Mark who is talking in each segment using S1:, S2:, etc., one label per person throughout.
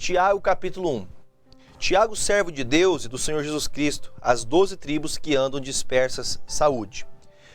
S1: Tiago capítulo 1. Tiago, servo de Deus e do Senhor Jesus Cristo, as 12 tribos que andam dispersas, saúde.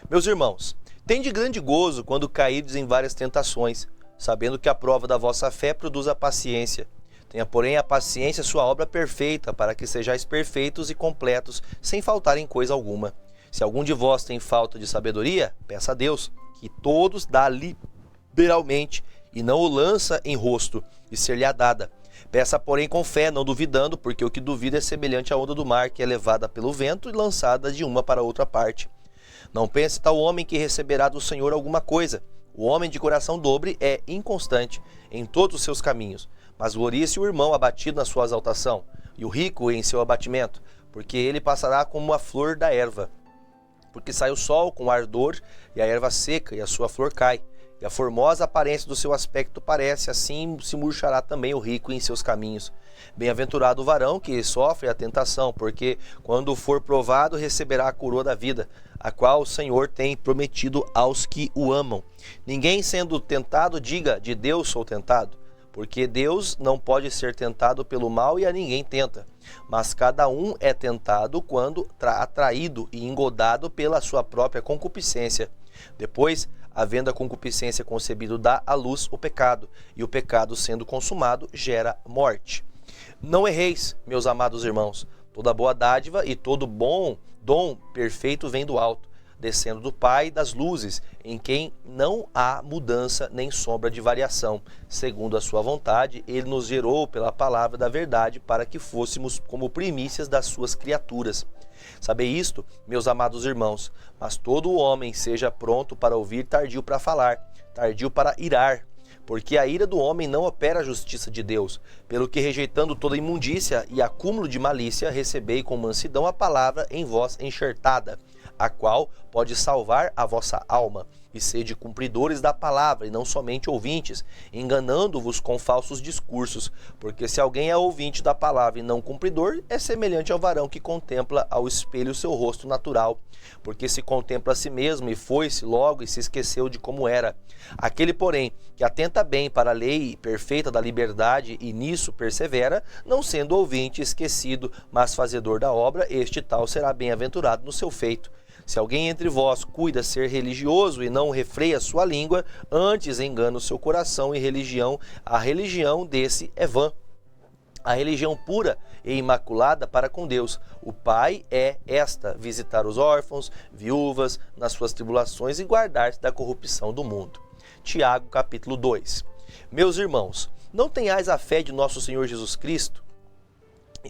S1: Meus irmãos, tende grande gozo quando caídes em várias tentações, sabendo que a prova da vossa fé produz a paciência. Tenha, porém, a paciência sua obra perfeita, para que sejais perfeitos e completos, sem faltar em coisa alguma. Se algum de vós tem falta de sabedoria, peça a Deus, que todos dá liberalmente, e não o lança em rosto, e ser-lhe-á dada. Peça, porém, com fé, não duvidando, porque o que duvida é semelhante à onda do mar, que é levada pelo vento e lançada de uma para outra parte. Não pense tal homem que receberá do Senhor alguma coisa. O homem de coração dobre é inconstante em todos os seus caminhos. Mas glorie-se o irmão abatido na sua exaltação, e o rico em seu abatimento, porque ele passará como a flor da erva. Porque sai o sol com ardor, e a erva seca, e a sua flor cai. E a formosa aparência do seu aspecto parece, assim se murchará também o rico em seus caminhos. Bem-aventurado o varão que sofre a tentação, porque quando for provado receberá a coroa da vida, a qual o Senhor tem prometido aos que o amam. Ninguém sendo tentado diga, de Deus sou tentado, porque Deus não pode ser tentado pelo mal e a ninguém tenta. Mas cada um é tentado quando atraído e engodado pela sua própria concupiscência. Depois, havendo a concupiscência concebido, dá à luz o pecado, e o pecado, sendo consumado, gera morte. Não erreis, meus amados irmãos, toda boa dádiva e todo bom dom perfeito vem do alto, descendo do Pai das luzes, em quem não há mudança nem sombra de variação. Segundo a sua vontade, ele nos gerou pela palavra da verdade, para que fôssemos como primícias das suas criaturas. Sabei isto, meus amados irmãos, mas todo homem seja pronto para ouvir, tardio para falar, tardio para irar, porque a ira do homem não opera a justiça de Deus. Pelo que, rejeitando toda imundícia e acúmulo de malícia, recebei com mansidão a palavra em vós enxertada, a qual pode salvar a vossa alma. E sede cumpridores da palavra, e não somente ouvintes, enganando-vos com falsos discursos. Porque se alguém é ouvinte da palavra e não cumpridor, é semelhante ao varão que contempla ao espelho o seu rosto natural. Porque se contempla a si mesmo, e foi-se logo, e se esqueceu de como era. Aquele, porém, que atenta bem para a lei perfeita da liberdade, e nisso persevera, não sendo ouvinte esquecido, mas fazedor da obra, este tal será bem-aventurado no seu feito. Se alguém entre vós cuida ser religioso e não refreia sua língua, antes engana o seu coração e a religião desse é vã. A religião pura e imaculada para com Deus, o Pai, é esta: visitar os órfãos, viúvas, nas suas tribulações e guardar-se da corrupção do mundo. Tiago capítulo 2. Meus irmãos, não tenhais a fé de nosso Senhor Jesus Cristo,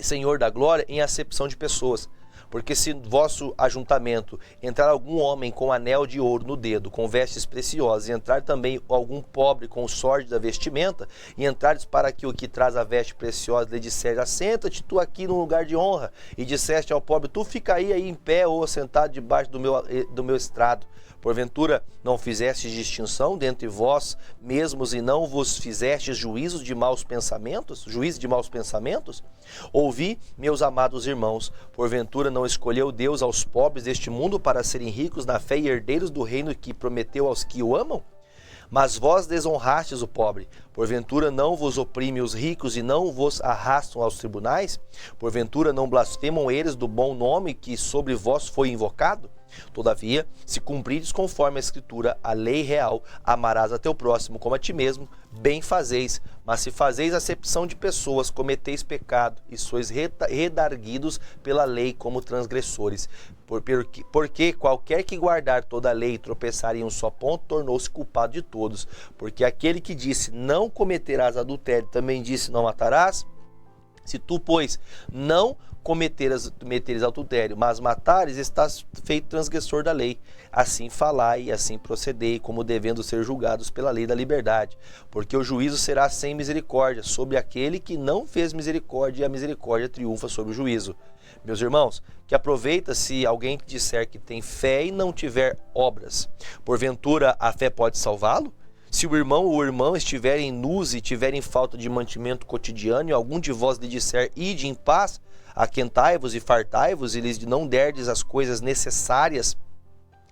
S1: Senhor da glória, em acepção de pessoas. Porque se vosso ajuntamento entrar algum homem com anel de ouro no dedo, com vestes preciosas, e entrar também algum pobre com sorte da vestimenta, e entrares para que o que traz a veste preciosa lhe disser: assenta-te tu aqui no lugar de honra, e disseste ao pobre: tu fica aí em pé ou sentado debaixo do meu estrado. Porventura não fizestes distinção dentre vós mesmos e não vos fizestes juízo de maus pensamentos? Ouvi, meus amados irmãos, porventura não escolheu Deus aos pobres deste mundo para serem ricos na fé e herdeiros do reino que prometeu aos que o amam? Mas vós desonrastes o pobre. Porventura não vos oprime os ricos e não vos arrastam aos tribunais? Porventura não blasfemam eles do bom nome que sobre vós foi invocado? Todavia, se cumprides conforme a Escritura, a lei real, amarás a teu próximo como a ti mesmo, bem fazeis. Mas se fazeis acepção de pessoas, cometeis pecado, e sois redarguidos pela lei como transgressores. Porque qualquer que guardar toda a lei e tropeçar em um só ponto, tornou-se culpado de todos. Porque aquele que disse: não cometerás adultério, também disse: não matarás. Se tu, pois, não cometeres adultério, mas matares, estás feito transgressor da lei. Assim falai e assim procedei, como devendo ser julgados pela lei da liberdade. Porque o juízo será sem misericórdia sobre aquele que não fez misericórdia, e a misericórdia triunfa sobre o juízo. Meus irmãos, que aproveita se alguém disser que tem fé e não tiver obras? Porventura a fé pode salvá-lo? Se o irmão ou irmã estiverem nus e tiverem falta de mantimento cotidiano, e algum de vós lhe disser: ide em paz, aquentai-vos e fartai-vos, e lhes não derdes as coisas necessárias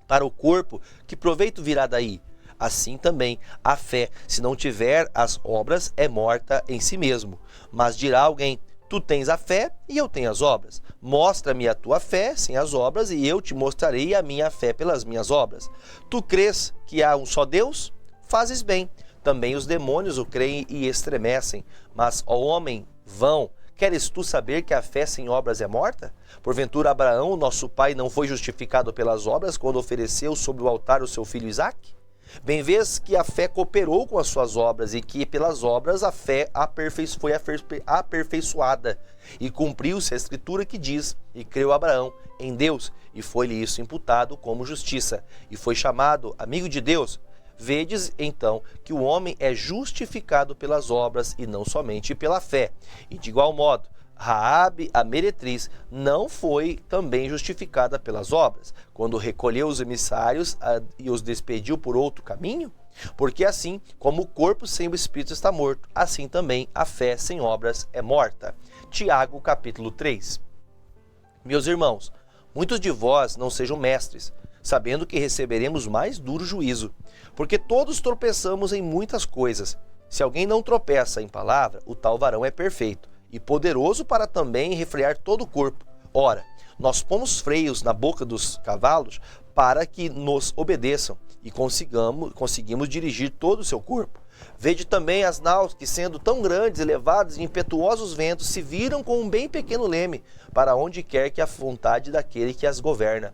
S1: para o corpo, que proveito virá daí? Assim também a fé, se não tiver as obras, é morta em si mesmo. Mas dirá alguém: tu tens a fé e eu tenho as obras. Mostra-me a tua fé sem as obras e eu te mostrarei a minha fé pelas minhas obras. Tu crês que há um só Deus? Fazes bem. Também os demônios o creem e estremecem. Mas, ó homem vão, queres tu saber que a fé sem obras é morta? Porventura Abraão, nosso pai, não foi justificado pelas obras quando ofereceu sobre o altar o seu filho Isaque? Bem vês que a fé cooperou com as suas obras e que pelas obras a fé foi aperfeiçoada. E cumpriu-se a escritura que diz: e creu Abraão em Deus, e foi-lhe isso imputado como justiça, e foi chamado amigo de Deus. Vedes, então, que o homem é justificado pelas obras e não somente pela fé. E de igual modo, Raabe, a meretriz, não foi também justificada pelas obras, quando recolheu os emissários e os despediu por outro caminho? Porque assim como o corpo sem o espírito está morto, assim também a fé sem obras é morta. Tiago, capítulo 3. Meus irmãos, muitos de vós não sejam mestres, sabendo que receberemos mais duro juízo, porque todos tropeçamos em muitas coisas. Se alguém não tropeça em palavra, o tal varão é perfeito, e poderoso para também refrear todo o corpo. Ora, nós pomos freios na boca dos cavalos para que nos obedeçam, e conseguimos dirigir todo o seu corpo. Vede também as naus que, sendo tão grandes, elevados e impetuosos ventos, se viram com um bem pequeno leme, para onde quer que a vontade daquele que as governa.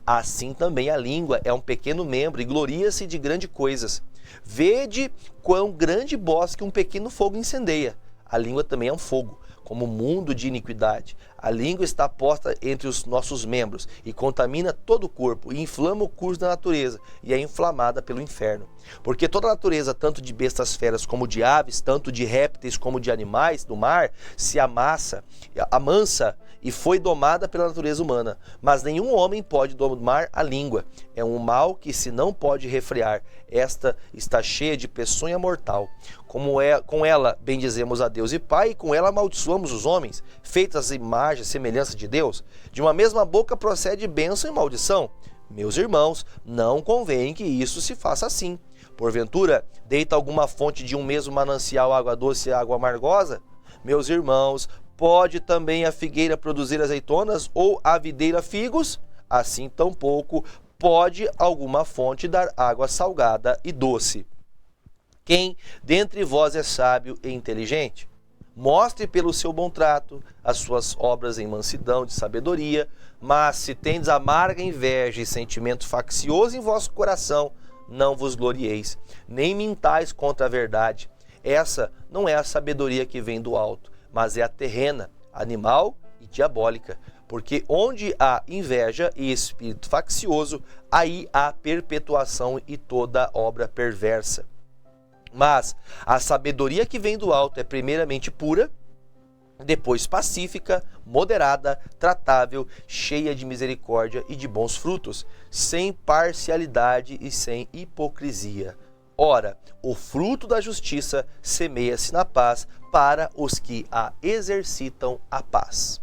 S1: Assim também a língua é um pequeno membro e gloria-se de grandes coisas. Vede quão grande bosque um pequeno fogo incendeia. A língua também é um fogo, como mundo de iniquidade. A língua está posta entre os nossos membros e contamina todo o corpo e inflama o curso da natureza e é inflamada pelo inferno. Porque toda a natureza, tanto de bestas feras como de aves, tanto de répteis como de animais do mar, se amansa e foi domada pela natureza humana. Mas nenhum homem pode domar a língua. É um mal que se não pode refrear. Esta está cheia de peçonha mortal. Com ela bendizemos a Deus e Pai, e com ela amaldiçoamos os homens, feitas imagem e semelhança de Deus. De uma mesma boca procede bênção e maldição. Meus irmãos, não convém que isso se faça assim. Porventura, deita alguma fonte de um mesmo manancial água doce e água amargosa? Meus irmãos, pode também a figueira produzir azeitonas ou a videira figos? Assim tampouco pode alguma fonte dar água salgada e doce. Quem dentre vós é sábio e inteligente? Mostre pelo seu bom trato as suas obras em mansidão de sabedoria, mas se tendes amarga inveja e sentimento faccioso em vosso coração, não vos glorieis, nem mintais contra a verdade. Essa não é a sabedoria que vem do alto, mas é a terrena, animal e diabólica. Porque onde há inveja e espírito faccioso, aí há perpetuação e toda obra perversa. Mas a sabedoria que vem do alto é primeiramente pura, depois pacífica, moderada, tratável, cheia de misericórdia e de bons frutos, sem parcialidade e sem hipocrisia. Ora, o fruto da justiça semeia-se na paz para os que a exercitam a paz.